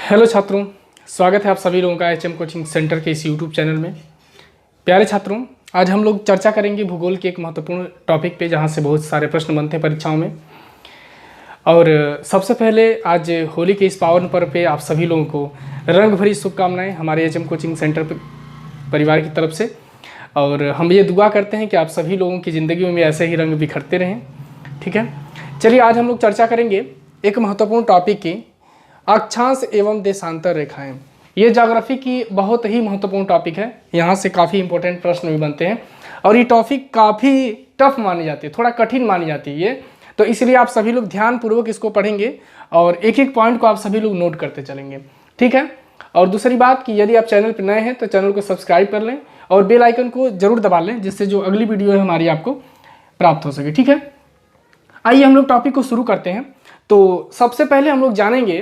Hello छात्रों, स्वागत है आप सभी लोगों का एचएम कोचिंग सेंटर के इस यूट्यूब चैनल में। प्यारे छात्रों, आज हम लोग चर्चा करेंगे भूगोल के एक महत्वपूर्ण टॉपिक पे, जहाँ से बहुत सारे प्रश्न बनते हैं परीक्षाओं में। और सबसे पहले आज होली के इस पावन पर्व पे आप सभी लोगों को रंग भरी शुभकामनाएं हमारे एचएम कोचिंग सेंटर परिवार की तरफ से। और हम ये दुआ करते हैं कि आप सभी लोगों की ज़िंदगी में ऐसे ही रंग बिखरते रहें। ठीक है, चलिए आज हम लोग चर्चा करेंगे एक महत्वपूर्ण टॉपिक की, अक्षांश एवं देशांतर रेखाएं। ये ज्योग्राफी की बहुत ही महत्वपूर्ण टॉपिक है, यहाँ से काफ़ी इंपॉर्टेंट प्रश्न भी बनते हैं और ये टॉपिक काफ़ी टफ मानी जाती है, थोड़ा कठिन मानी जाती है ये, तो इसलिए आप सभी लोग ध्यानपूर्वक इसको पढ़ेंगे और एक एक पॉइंट को आप सभी लोग नोट करते चलेंगे। ठीक है, और दूसरी बात कि यदि आप चैनल पर नए हैं तो चैनल को सब्सक्राइब कर लें और बेल आइकन को जरूर दबा लें, जिससे जो अगली वीडियो है हमारी आपको प्राप्त हो सके। ठीक है, आइए हम लोग टॉपिक को शुरू करते हैं। तो सबसे पहले हम लोग जानेंगे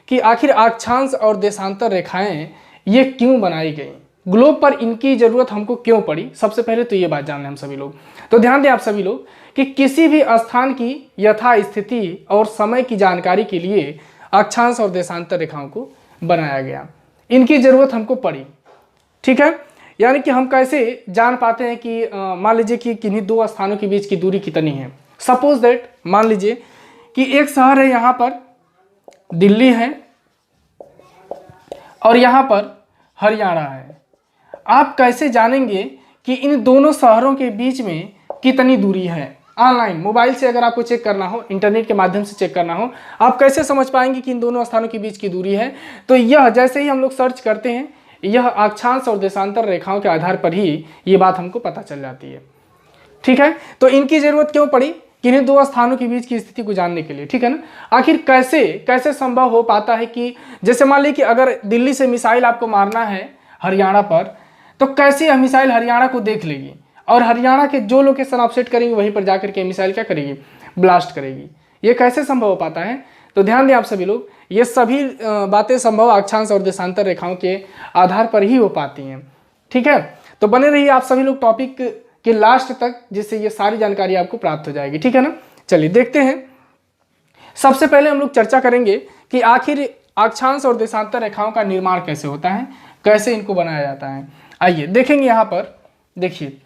कि आखिर अक्षांश और देशांतर रेखाएं ये क्यों बनाई गई, ग्लोब पर इनकी ज़रूरत हमको क्यों पड़ी। सबसे पहले तो ये बात जान लें हम सभी लोग। तो ध्यान दें आप सभी लोग कि किसी भी स्थान की यथा स्थिति और समय की जानकारी के लिए अक्षांश और देशांतर रेखाओं को बनाया गया, इनकी ज़रूरत हमको पड़ी। ठीक है, यानी कि हम कैसे जान पाते हैं कि मान लीजिए कि किन्हीं दो स्थानों के बीच की दूरी कितनी है। सपोज दैट मान लीजिए कि एक शहर है, यहाँ पर दिल्ली है और यहाँ पर हरियाणा है। आप कैसे जानेंगे कि इन दोनों शहरों के बीच में कितनी दूरी है? ऑनलाइन मोबाइल से अगर आपको चेक करना हो, इंटरनेट के माध्यम से चेक करना हो, आप कैसे समझ पाएंगे कि इन दोनों स्थानों के बीच की दूरी है? तो यह जैसे ही हम लोग सर्च करते हैं, यह अक्षांश और देशांतर रेखाओं के आधार पर ही ये बात हमको पता चल जाती है। ठीक है, तो इनकी जरूरत क्यों पड़ी? किन्हीं दो स्थानों के बीच की स्थिति को जानने के लिए। ठीक है ना, आखिर कैसे संभव हो पाता है कि जैसे मान लीजिए कि अगर दिल्ली से मिसाइल आपको मारना है हरियाणा पर, तो कैसे यह मिसाइल हरियाणा को देख लेगी और हरियाणा के जो लोकेशन आप सेट करेंगे वहीं पर जाकर के मिसाइल क्या करेगी, ब्लास्ट करेगी। ये कैसे संभव हो पाता है? तो ध्यान दें आप सभी लोग, ये सभी बातें संभव अक्षांश और देशांतर रेखाओं के आधार पर ही हो पाती हैं। ठीक है, तो बने रहिए आप सभी लोग टॉपिक के लास्ट तक, जिससे ये सारी जानकारी आपको प्राप्त हो जाएगी। ठीक है ना, चलिए देखते हैं। सबसे पहले हम लोग चर्चा करेंगे कि आखिर अक्षांश और देशांतर रेखाओं का निर्माण कैसे होता है, कैसे इनको बनाया जाता है। आइए देखेंगे। यहाँ पर देखिए,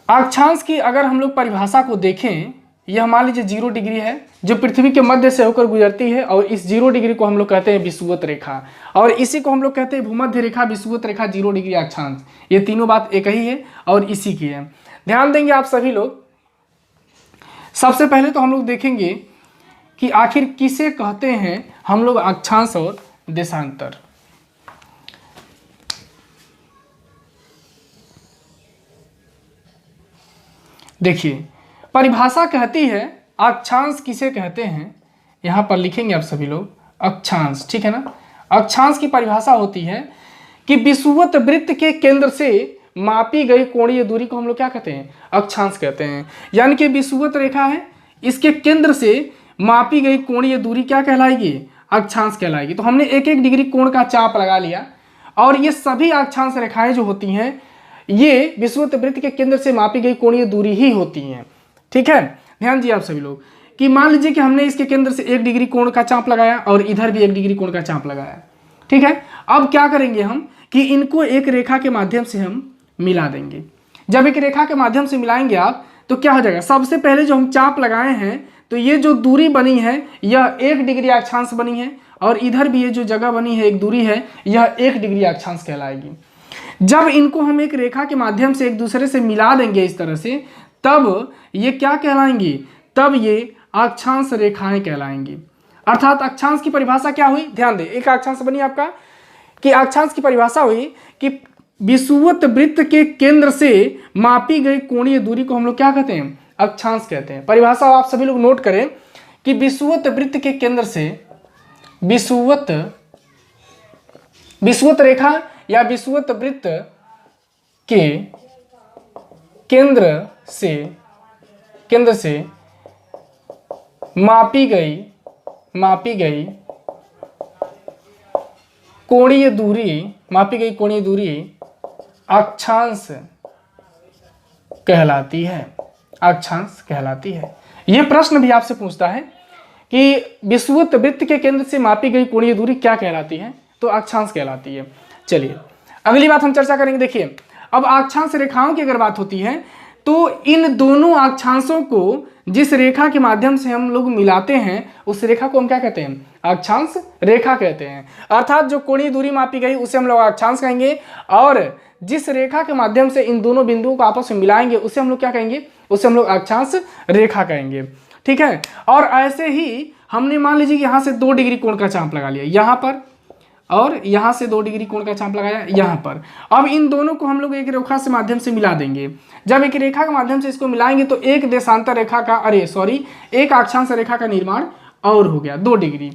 अक्षांश की अगर हम लोग परिभाषा को देखें, यह मान लीजिए 0 डिग्री है जो पृथ्वी के मध्य से होकर गुजरती है, और इस 0 डिग्री को हम लोग कहते हैं विषुवत रेखा, और इसी को हम लोग कहते हैं भूमध्य रेखा, विषुवत रेखा, 0 डिग्री अक्षांश। ये तीनों बात एक ही है और इसी की है। ध्यान देंगे आप सभी लोग। सबसे पहले तो हम लोग देखेंगे कि आखिर किसे कहते हैं हम लोग अक्षांश और देशांतर। देखिए, परिभाषा कहती है अक्षांश किसे कहते हैं, यहां पर लिखेंगे आप सभी लोग अक्षांश। ठीक है ना, अक्षांश की परिभाषा होती है कि विषुवत वृत्त के केंद्र से मापी गई कोणीय दूरी को हम लोग क्या कहते हैं, अक्षांश कहते हैं। यानी कि विषुवत रेखा है, इसके केंद्र से मापी गई कोणीय दूरी क्या कहलाएगी, अक्षांश कहलाएगी। तो हमने एक एक डिग्री कोण का चाप लगा लिया, और ये सभी अक्षांश रेखाएं जो होती हैं ये विषुवत वृत्त के केंद्र से मापी गई कोणीय दूरी ही होती हैं। ठीक है, ध्यान दिए आप सभी लोग कि मान लीजिए कि हमने इसके केंद्र से 1 डिग्री कोण का चाप लगाया और इधर भी 1 डिग्री कोण का चाप लगाया। ठीक है, अब क्या करेंगे हम कि इनको एक रेखा के माध्यम से हम मिला देंगे। जब एक रेखा के माध्यम से मिलाएंगे आप, तो क्या हो जाएगा, सबसे पहले जो हम चाप लगाए हैं, तो ये जो दूरी बनी है यह 1 डिग्री अक्षांश बनी है, और इधर भी ये जो जगह बनी है, एक दूरी है, यह 1 डिग्री अक्षांश कहलाएगी। जब इनको हम एक रेखा के माध्यम से एक दूसरे से मिला देंगे इस तरह से, तब ये क्या कहलाएंगी, तब ये अक्षांश रेखाएं कहलाएंगी। अर्थात अक्षांश की परिभाषा क्या हुई, ध्यान दें, एक अक्षांश बनी आपका कि अक्षांश की परिभाषा हुई कि विषुवत वृत्त के केंद्र से मापी गई कोणीय दूरी को हम लोग क्या कहते हैं, अक्षांश कहते हैं। परिभाषा आप सभी लोग नोट करें कि विषुवत वृत्त के केंद्र से विषुवत रेखा या विषुवत वृत्त के केंद्र से मापी गई कोणीय दूरी अक्षांश कहलाती है। यह प्रश्न भी आपसे पूछता है कि विषुवत वृत्त के केंद्र से मापी गई कोणीय दूरी क्या कहलाती है? तो अक्षांश कहलाती है। चलिए अगली बात हम चर्चा करेंगे। देखिए अब अक्षांश रेखाओं की अगर बात होती है तो इन दोनों अक्षांशों को जिस रेखा के माध्यम से हम लोग मिलाते हैं उस रेखा को हम क्या कहते हैं? अक्षांश रेखा कहते हैं। अर्थात जो कोणीय दूरी मापी गई उसे हम लोग अक्षांश कहेंगे, और जिस रेखा के माध्यम से इन दोनों बिंदुओं को आपस में मिलाएंगे उसे हम लोग क्या कहेंगे? उसे हम लोग अक्षांश रेखा कहेंगे। ठीक है। और ऐसे ही हमने मान लीजिए कि यहाँ से 2 डिग्री कोण का चाप लगा लिया यहाँ पर, और यहाँ से 2 डिग्री कोण का चाप लगाया यहाँ पर। अब इन दोनों को हम लोग एक रेखा से माध्यम से मिला देंगे। जब एक रेखा के माध्यम से इसको मिलाएंगे तो एक देशांतर रेखा का एक अक्षांश रेखा का निर्माण और हो गया 2 डिग्री।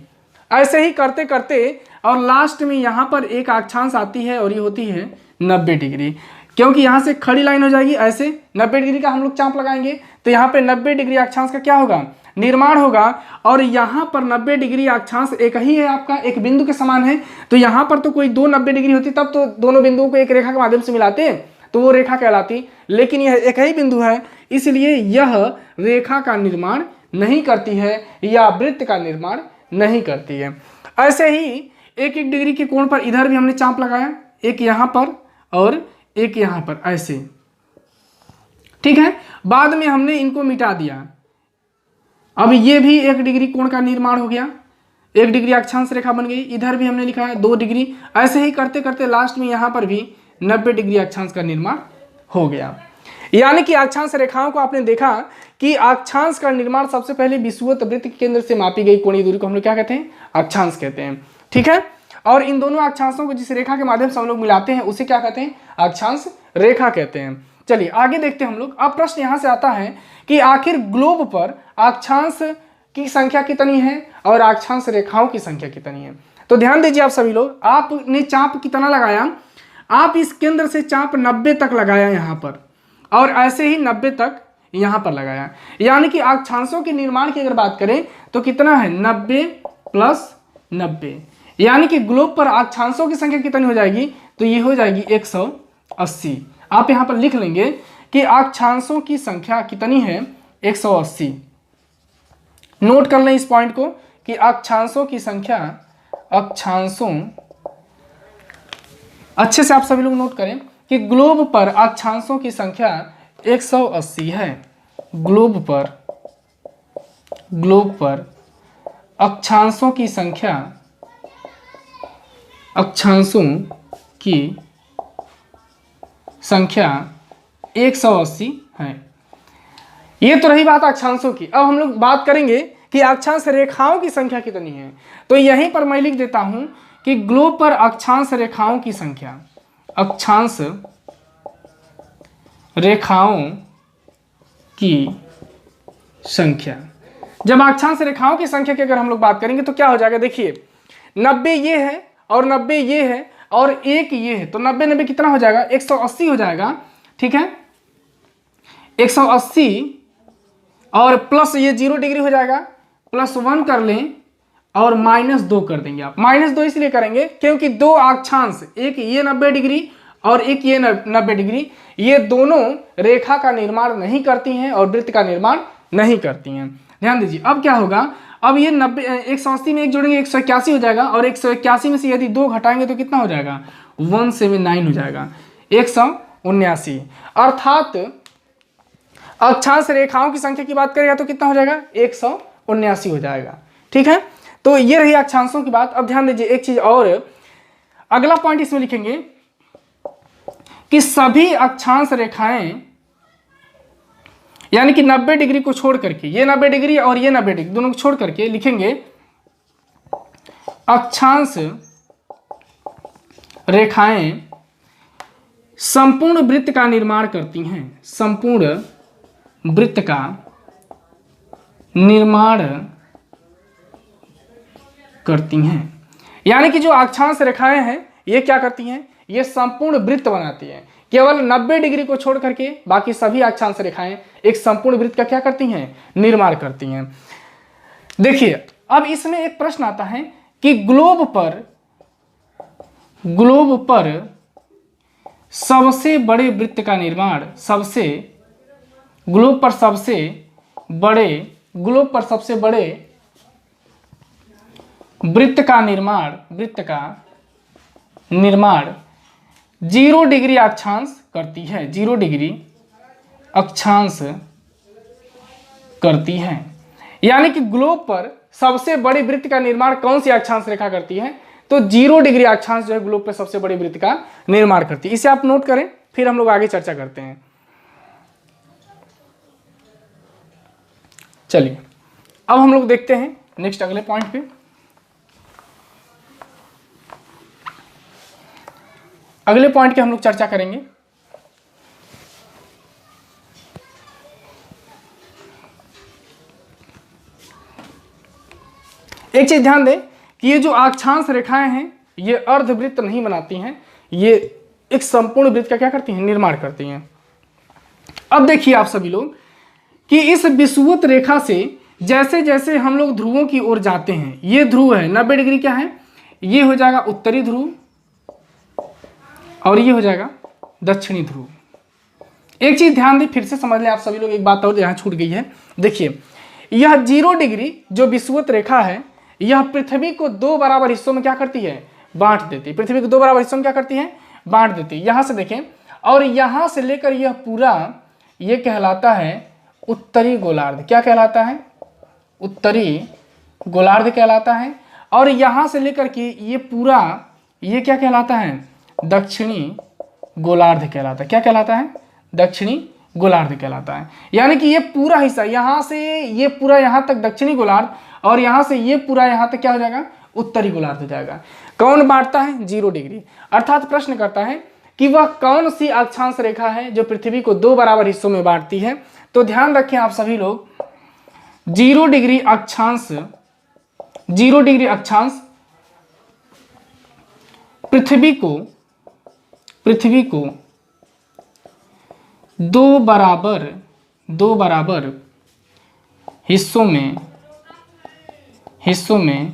ऐसे ही करते करते और लास्ट में यहाँ पर एक अक्षांश आती है और ये होती है 90 डिग्री, क्योंकि यहाँ से खड़ी लाइन हो जाएगी। ऐसे 90 डिग्री का हम लोग चाप लगाएंगे तो यहाँ पे 90 डिग्री अक्षांश का क्या होगा? निर्माण होगा। और यहाँ पर 90 डिग्री अक्षांश एक ही है, आपका एक बिंदु के समान है। तो यहाँ पर तो कोई 2 90 डिग्री होती तब तो दोनों बिंदुओं को एक रेखा के माध्यम से मिलाते तो वो रेखा कहलाती, लेकिन यह एक ही बिंदु है इसलिए यह रेखा का निर्माण नहीं करती है या वृत्त का निर्माण नहीं करती है। ऐसे ही एक डिग्री के कोण पर इधर भी हमने चाप लगाया, एक यहाँ पर और एक यहाँ पर ऐसे। ठीक है। बाद में हमने इनको मिटा दिया। अब ये भी 1 डिग्री कोण का निर्माण हो गया, 1 डिग्री अक्षांश रेखा बन गई। इधर भी हमने लिखा है 2 डिग्री। ऐसे ही करते करते लास्ट में यहाँ पर भी 90 डिग्री अक्षांश का निर्माण हो गया। यानी कि अक्षांश रेखाओं को आपने देखा कि अक्षांश का निर्माण सबसे पहले विषुवत वृत्त के केंद्र से मापी गई कोणीय दूरी को हम लोग क्या कहते हैं? अक्षांश कहते हैं। ठीक है। और इन दोनों अक्षांशों को जिस रेखा के माध्यम से हम लोग मिलाते हैं उसे क्या कहते हैं? अक्षांश रेखा कहते हैं। चलिए आगे देखते हैं हम लोग। अब प्रश्न यहाँ से आता है कि आखिर ग्लोब पर अक्षांश की संख्या कितनी है और अक्षांश रेखाओं की संख्या कितनी है? तो ध्यान दीजिए आप सभी लोग, आपने चाप कितना लगाया? आप इस केंद्र से चाप 90 तक लगाया यहाँ पर, और ऐसे ही 90 तक यहाँ पर लगाया। यानी कि अक्षांशों के निर्माण की अगर बात करें तो कितना है? 90 + 90, यानी कि ग्लोब पर अक्षांशों की संख्या कितनी हो जाएगी? तो ये हो जाएगी 180। आप यहाँ पर लिख लेंगे कि अक्षांशों की संख्या कितनी है? 180। नोट कर लें इस पॉइंट को कि अक्षांशों की संख्या, अच्छे से आप सभी लोग नोट करें कि ग्लोब पर अक्षांशों की संख्या 180 है। ग्लोब पर अक्षांशों की संख्या 180 है। ये तो रही बात अक्षांशों की। अब हम लोग बात करेंगे कि अक्षांश रेखाओं की संख्या कितनी है। तो यहीं पर मैं लिख देता हूं कि ग्लोब पर अक्षांश रेखाओं की संख्या, अक्षांश रेखाओं की संख्या। जब अक्षांश रेखाओं की संख्या की अगर हम लोग बात करेंगे तो क्या हो जाएगा? देखिए 90 ये है और 90 ये है और 1 ये है, तो 90 कितना हो जाएगा? 180 हो जाएगा। ठीक है। 180 और प्लस ये 0 डिग्री हो जाएगा, +1 कर लें और -2 कर देंगे। आप -2 इसलिए करेंगे क्योंकि 2 अक्षांश, एक ये 90 डिग्री और एक ये 90 डिग्री, ये दोनों रेखा का निर्माण नहीं करती हैं और वृत्त का निर्माण नहीं करती हैं। ध्यान दीजिए। अब क्या होगा? अब ये 180 में 1 जोड़ेंगे 181 हो जाएगा, और 181 में से यदि 2 घटाएंगे तो कितना हो जाएगा? 179 हो जाएगा, 179। अर्थात अक्षांश रेखाओं की संख्या की बात करेगा तो कितना हो जाएगा? 179 हो जाएगा। ठीक है। तो ये रही अक्षांशों की बात। अब ध्यान दीजिए एक चीज और, अगला पॉइंट इसमें लिखेंगे कि सभी अक्षांश रेखाएं, यानी कि 90 डिग्री को छोड़ करके, ये 90 डिग्री और ये 90 डिग्री दोनों को छोड़ करके लिखेंगे अक्षांश रेखाएं संपूर्ण वृत्त का निर्माण करती हैं। संपूर्ण वृत्त का निर्माण करती हैं। यानी कि जो अक्षांश रेखाएं हैं ये क्या करती हैं? ये संपूर्ण वृत्त बनाती हैं। केवल 90 डिग्री को छोड़ करके बाकी सभी अक्षांश रेखाएं एक संपूर्ण वृत्त का क्या करती हैं? निर्माण करती हैं। देखिए अब इसमें एक प्रश्न आता है कि ग्लोब पर सबसे बड़े वृत्त का निर्माण, ग्लोब पर सबसे बड़े वृत्त का निर्माण 0 डिग्री अक्षांश करती है, 0 डिग्री अक्षांश करती है। यानी कि ग्लोब पर सबसे बड़ी वृत्त का निर्माण कौन सी अक्षांश रेखा करती है? तो 0 डिग्री अक्षांश जो है ग्लोब पर सबसे बड़ी वृत्त का निर्माण करती है। इसे आप नोट करें, फिर हम लोग आगे चर्चा करते हैं। चलिए अब हम लोग देखते हैं नेक्स्ट अगले पॉइंट पे। अगले पॉइंट की हम लोग चर्चा करेंगे। एक चीज ध्यान दें कि ये जो अक्षांश रेखाएं हैं ये अर्धवृत्त नहीं बनाती हैं, ये एक संपूर्ण वृत्त का क्या करती हैं? निर्माण करती हैं। अब देखिए आप सभी लोग कि इस विषुवत रेखा से जैसे जैसे हम लोग ध्रुवों की ओर जाते हैं, ये ध्रुव है 90 डिग्री, क्या है? ये हो जाएगा उत्तरी ध्रुव और ये हो जाएगा दक्षिणी ध्रुव। एक चीज ध्यान दें, फिर से समझ लें आप सभी लोग, एक बात और यहाँ छूट गई है। देखिए यह 0 डिग्री जो विषुवत रेखा है यह पृथ्वी को 2 बराबर हिस्सों में क्या करती है? बांट देती है। पृथ्वी को 2 बराबर हिस्सों में क्या करती है? बांट देती है। यहां से देखें, और यहां से लेकर यह पूरा ये कहलाता है उत्तरी गोलार्ध। क्या कहलाता है? उत्तरी गोलार्ध कहलाता है। और यहां से लेकर के ये पूरा ये क्या कहलाता है? दक्षिणी गोलार्ध कहलाता है। क्या कहलाता है? दक्षिणी गोलार्ध कहलाता है। यानी कि ये पूरा हिस्सा यहां से ये पूरा यहां तक दक्षिणी गोलार्ध और यहां से ये पूरा यहां तक क्या हो जाएगा? उत्तरी गोलार्ध हो जाएगा। कौन बांटता है? 0 डिग्री। अर्थात प्रश्न करता है कि वह कौन सी अक्षांश रेखा है जो पृथ्वी को 2 बराबर हिस्सों में बांटती है। तो ध्यान रखें आप सभी लोग, 0 डिग्री अक्षांश पृथ्वी को 2 बराबर हिस्सों में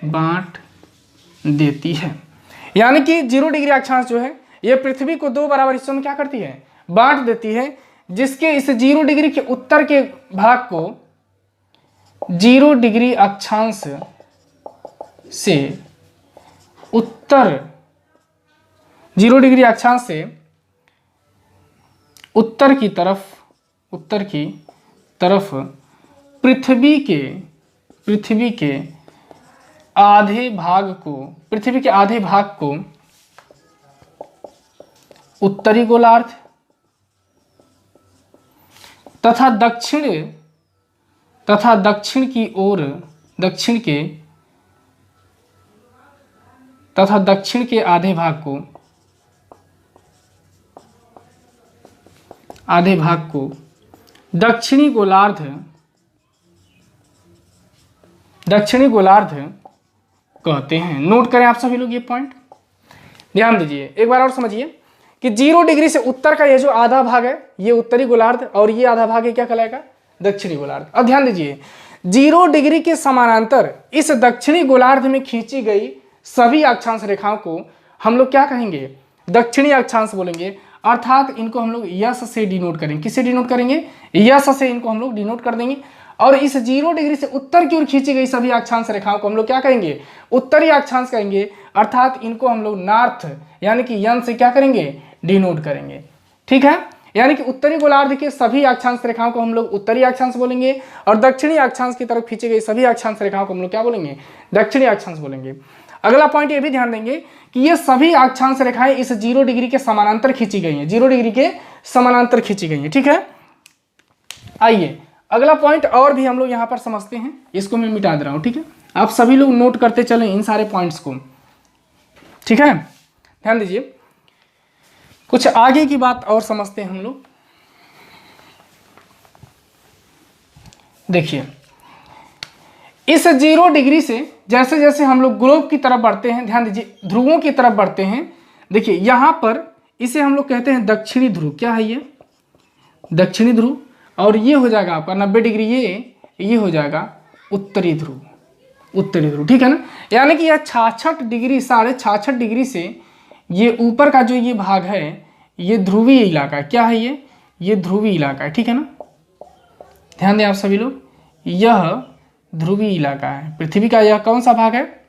बांट देती है। यानी कि 0 डिग्री अक्षांश जो है यह पृथ्वी को 2 बराबर हिस्सों में क्या करती है? बांट देती है, जिसके इस 0 डिग्री के उत्तर के भाग को 0 डिग्री अक्षांश से उत्तर 0 डिग्री अक्षांश से उत्तर की तरफ पृथ्वी के आधे भाग को उत्तरी गोलार्ध तथा दक्षिण के आधे भाग को दक्षिणी गोलार्ध कहते हैं। नोट करें आप सभी लोग ये पॉइंट, ध्यान दीजिए, एक बार और समझिए कि 0 डिग्री से उत्तर का ये जो आधा भाग है ये उत्तरी गोलार्ध और ये आधा भाग है क्या कहलाएगा? दक्षिणी गोलार्ध। अब ध्यान दीजिए, 0 डिग्री के समानांतर इस दक्षिणी गोलार्ध में खींची गई सभी अक्षांश रेखाओं को हम लोग क्या कहेंगे? दक्षिणी अक्षांश बोलेंगे। अर्थात इनको हम लोग यस से डिनोट करेंगे। किससे डिनोट करेंगे? यस से इनको हम लोग डिनोट कर देंगे। और इस 0 डिग्री से उत्तर की ओर खींची गई सभी अक्षांश रेखाओं को हम लोग क्या कहेंगे? उत्तरी अक्षांश कहेंगे। अर्थात इनको हम लोग नॉर्थ यानी कि यन से क्या करेंगे? डिनोट करेंगे। ठीक है, यानी कि उत्तरी गोलार्ध के सभी अक्षांश रेखाओं को हम लोग उत्तरी अक्षांश बोलेंगे और दक्षिणी अक्षांश की तरफ खींची गई सभी अक्षांश रेखाओं को हम लोग क्या बोलेंगे? दक्षिणी अक्षांश बोलेंगे। अगला पॉइंट ये भी ध्यान देंगे कि ये सभी अक्षांश रेखाएं इस 0 डिग्री के समानांतर खींची गई हैं, 0 डिग्री के समानांतर खींची गई हैं। ठीक है, आइए अगला पॉइंट और भी हम लोग यहाँ पर समझते हैं। इसको मैं मिटा दे रहा हूँ। ठीक है, आप सभी लोग नोट करते चलें इन सारे पॉइंट्स को। ठीक है, ध्यान दीजिए, कुछ आगे की बात और समझते हैं हम लोग। देखिए, इस 0 डिग्री से जैसे जैसे हम लोग ग्लोब की तरफ बढ़ते हैं, ध्यान दीजिए, ध्रुवों की तरफ बढ़ते हैं। देखिए यहां पर इसे हम लोग कहते हैं दक्षिणी ध्रुव। क्या है ये? दक्षिणी ध्रुव। और ये हो जाएगा आपका 90 डिग्री, ये हो जाएगा उत्तरी ध्रुव। उत्तरी ध्रुव, ठीक है ना। यानी कि यह 66 डिग्री 66.5 डिग्री से ये ऊपर का जो ये भाग है ये ध्रुवीय इलाका है। क्या है ये ध्रुवीय इलाका है। ठीक है ना, ध्यान दें आप सभी लोग, यह ध्रुवीय इलाका है। पृथ्वी का यह कौन सा भाग है?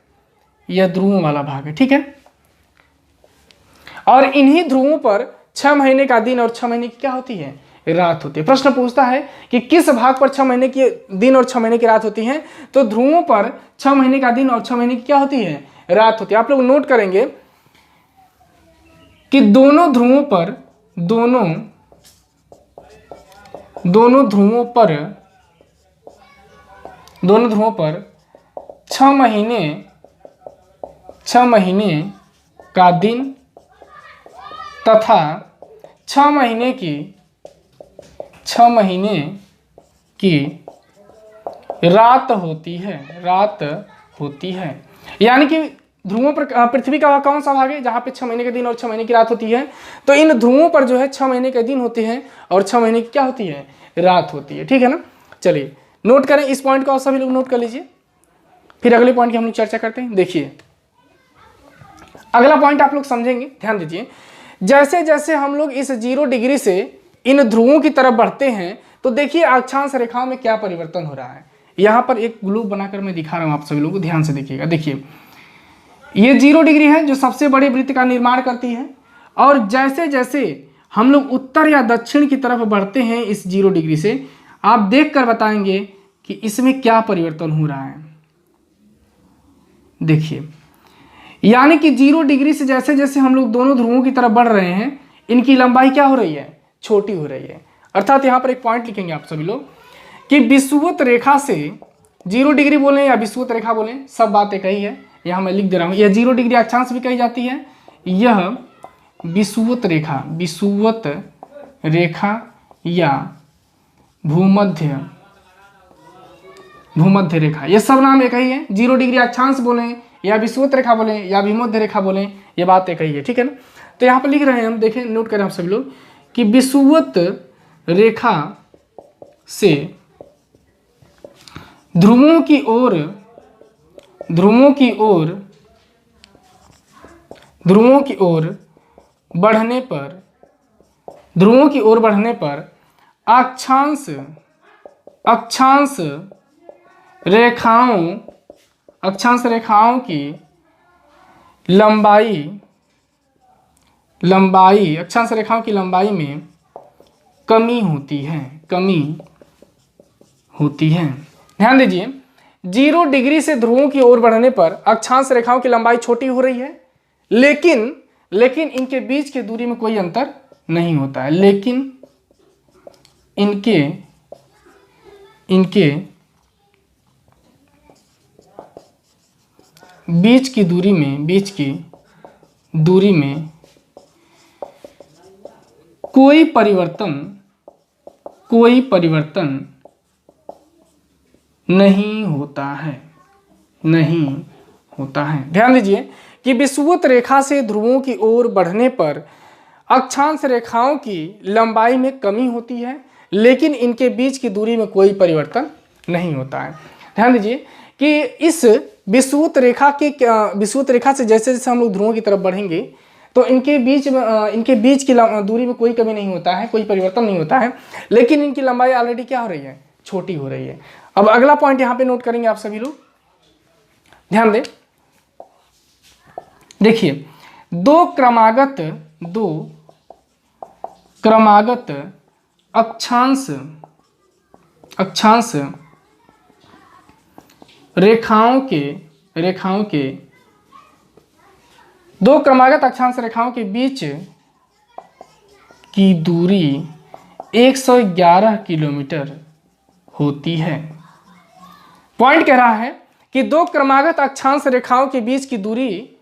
यह ध्रुवों वाला भाग है, ठीक है। और इन्हीं ध्रुवों पर 6 महीने का दिन और 6 महीने की क्या होती है? रात होती है। प्रश्न पूछता है कि किस भाग पर 6 महीने की दिन और 6 महीने की रात होती है? तो ध्रुवों पर 6 महीने का दिन और 6 महीने की क्या होती है? रात होती है। आप लोग नोट करेंगे कि दोनों ध्रुवों पर दोनों ध्रुवों पर 6 महीने का दिन तथा 6 महीने की रात होती है। यानी कि ध्रुवों पर पृथ्वी का कौन सा भाग है जहाँ पे 6 महीने के दिन और 6 महीने की रात होती है? तो इन ध्रुवों पर जो है 6 महीने के दिन होते हैं और 6 महीने की क्या होती है? रात होती है, ठीक है ना। चलिए नोट करें इस पॉइंट को, आप सभी लोग नोट कर लीजिए, फिर अगले पॉइंट की हम लोग चर्चा करते हैं। देखिए अगला पॉइंट आप लोग समझेंगे, ध्यान दीजिए। जैसे जैसे हम लोग इस 0 डिग्री से इन ध्रुवों की तरफ बढ़ते हैं तो देखिए अक्षांश रेखाओं में क्या परिवर्तन हो रहा है। यहां पर एक ग्लोब बनाकर मैं दिखा रहा हूं, आप सभी लोगों को ध्यान से देखिएगा। देखिए ये 0 डिग्री है जो सबसे बड़े वृत्त का निर्माण करती है, और जैसे जैसे हम लोग उत्तर या दक्षिण की तरफ बढ़ते हैं इस 0 डिग्री से, आप देखकर बताएंगे कि इसमें क्या परिवर्तन हो रहा है। देखिए यानी कि 0 डिग्री से जैसे जैसे हम लोग दोनों ध्रुवों की तरफ बढ़ रहे हैं, इनकी लंबाई क्या हो रही है? छोटी हो रही है। अर्थात यहां पर एक पॉइंट लिखेंगे आप सभी लोग कि विषुवत रेखा से 0 डिग्री बोलें या विषुवत रेखा बोलें, सब बात एक ही है। यहां मैं लिख दे रहा हूं, यह 0 डिग्री अक्षांश भी कही जाती है, यह विषुवत रेखा या भूमध्य रेखा, ये सब नाम एक ही है। 0 डिग्री अक्षांश बोलें या विषुवत रेखा बोलें या भूमध्य रेखा बोलें, ये बात एक ही है, ठीक है ना। तो यहाँ पर लिख रहे हैं हम, देखें नोट करें आप सभी लोग कि विषुवत रेखा से ध्रुवों की ओर बढ़ने पर अक्षांश रेखाओं की लंबाई में कमी होती है। ध्यान दीजिए 0 डिग्री से ध्रुवों की ओर बढ़ने पर अक्षांश रेखाओं की लंबाई छोटी हो रही है, लेकिन इनके बीच की दूरी में कोई अंतर नहीं होता है। लेकिन इनके बीच की दूरी में कोई परिवर्तन नहीं होता है। ध्यान दीजिए कि विषुवत रेखा से ध्रुवों की ओर बढ़ने पर अक्षांश रेखाओं की लंबाई में कमी होती है, लेकिन इनके बीच की दूरी में कोई परिवर्तन नहीं होता है। ध्यान दीजिए कि इस विषुवत रेखा से जैसे जैसे हम लोग ध्रुवों की तरफ बढ़ेंगे तो इनके बीच की दूरी में कोई कमी नहीं होता है, कोई परिवर्तन नहीं होता है, लेकिन इनकी लंबाई ऑलरेडी क्या हो रही है? छोटी हो रही है। अब अगला पॉइंट यहाँ पे नोट करेंगे आप सभी लोग, ध्यान दें। देखिए दो क्रमागत अक्षांश रेखाओं के बीच की दूरी 111 किलोमीटर होती है। पॉइंट कह रहा है कि 2 क्रमागत अक्षांश रेखाओं के बीच की दूरी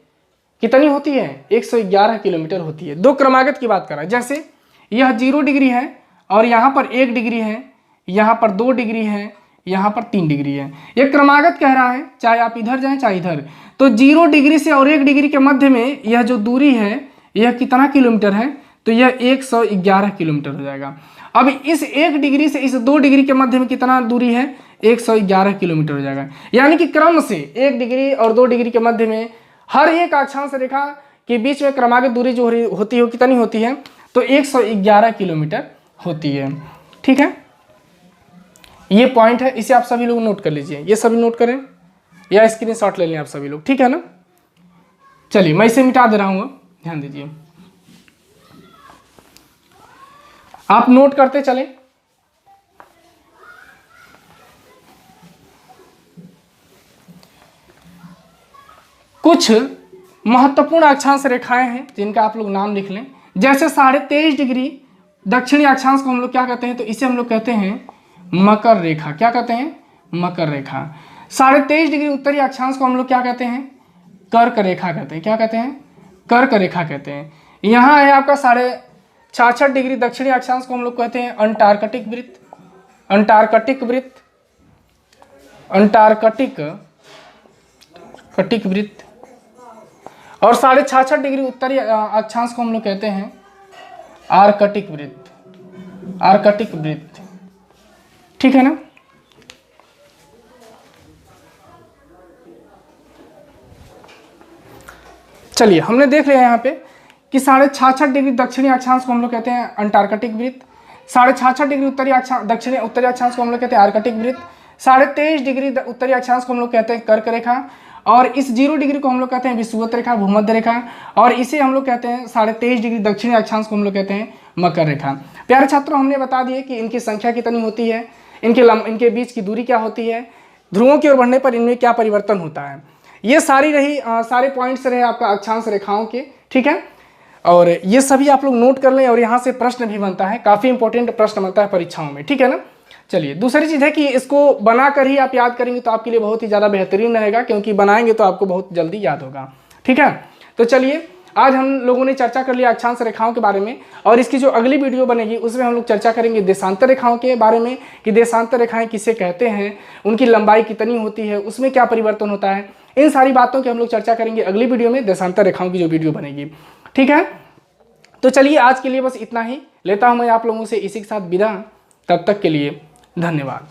कितनी होती है? 111 किलोमीटर होती है। 2 क्रमागत की बात कर रहा है, जैसे यह 0 डिग्री है और यहाँ पर 1 डिग्री है, यहाँ पर 2 डिग्री है, यहाँ पर 3 डिग्री है। यह क्रमागत कह रहा है, चाहे आप इधर जाएं चाहे इधर। तो 0 डिग्री से और 1 डिग्री के मध्य में यह जो दूरी है यह कितना किलोमीटर है? तो यह 111 किलोमीटर हो जाएगा। अब इस 1 डिग्री से इस 2 डिग्री के मध्य में कितना दूरी है? 111 किलोमीटर हो जाएगा। यानी कि क्रम से 1 डिग्री और 2 डिग्री के मध्य में हर एक अक्षांश रेखा के बीच में क्रमागत दूरी जो होती है कितनी होती है? तो 111 किलोमीटर होती है, ठीक है। ये पॉइंट है, इसे आप सभी लोग नोट कर लीजिए, ये सभी नोट करें या स्क्रीनशॉट ले लें आप सभी लोग, ठीक है ना। चलिए मैं इसे मिटा दे रहा हूँ, ध्यान दीजिए, आप नोट करते चलें। कुछ महत्वपूर्ण अक्षांश रेखाएं हैं जिनका आप लोग नाम लिख लें, जैसे 23.5 डिग्री दक्षिणी अक्षांश को हम लोग क्या कहते हैं, तो इसे हम लोग कहते हैं मकर रेखा। क्या कहते हैं? मकर रेखा। 23.5 डिग्री उत्तरी अक्षांश को हम लोग क्या कहते हैं? कर्क रेखा कहते हैं। क्या कहते हैं? कर्क रेखा कहते हैं। यहाँ है आपका 66.5 डिग्री दक्षिणी अक्षांश को हम लोग कहते हैं अंटार्कटिक वृत्त। अंटार्कटिक वृत्त, अंटार्कटिक वृत्त। और 66.5 डिग्री उत्तरी अक्षांश को हम लोग कहते हैं आर्कटिक वृत्त। आर्कटिक वृत्त, ठीक है ना। चलिए हमने देख लिया यहाँ पे कि 66.5 डिग्री दक्षिणी अक्षांश को हम लोग कहते हैं अंटार्कटिक वृत्त, 66.5 डिग्री उत्तरी अक्षांश को हम लोग कहते हैं आर्कटिक वृत्त, 23.5 डिग्री उत्तरी अक्षांश को हम लोग कहते हैं कर्क रेखा, और इस 0 डिग्री को हम लोग कहते हैं विषुवत रेखा, भूमध्य रेखा, और इसे हम लोग कहते हैं 23.5 डिग्री दक्षिणी अक्षांश को हम लोग कहते हैं मकर रेखा। प्यारे छात्रों, हमने बता दिए कि इनकी संख्या कितनी होती है, इनके बीच की दूरी क्या होती है, ध्रुवों की ओर बढ़ने पर इनमें क्या परिवर्तन होता है। ये सारे पॉइंट्स रहे आपका अक्षांश रेखाओं के, ठीक है। और ये सभी आप लोग नोट कर लें, और यहाँ से प्रश्न भी बनता है, काफ़ी इंपॉर्टेंट प्रश्न बनता है परीक्षाओं में, ठीक है ना। चलिए दूसरी चीज़ है कि इसको बनाकर ही आप याद करेंगे तो आपके लिए बहुत ही ज़्यादा बेहतरीन रहेगा, क्योंकि बनाएंगे तो आपको बहुत जल्दी याद होगा, ठीक है। तो चलिए आज हम लोगों ने चर्चा कर लिया अक्षांश रेखाओं के बारे में, और इसकी जो अगली वीडियो बनेगी उसमें हम लोग चर्चा करेंगे देशांतर रेखाओं के बारे में, कि देशांतर रेखाएं किसे कहते हैं, उनकी लंबाई कितनी होती है, उसमें क्या परिवर्तन होता है। इन सारी बातों की हम लोग चर्चा करेंगे अगली वीडियो में, देशांतर रेखाओं की जो वीडियो बनेगी, ठीक है। तो चलिए आज के लिए बस इतना ही, लेता हूँ मैं आप लोगों से इसी के साथ विदा। तब तक के लिए धन्यवाद।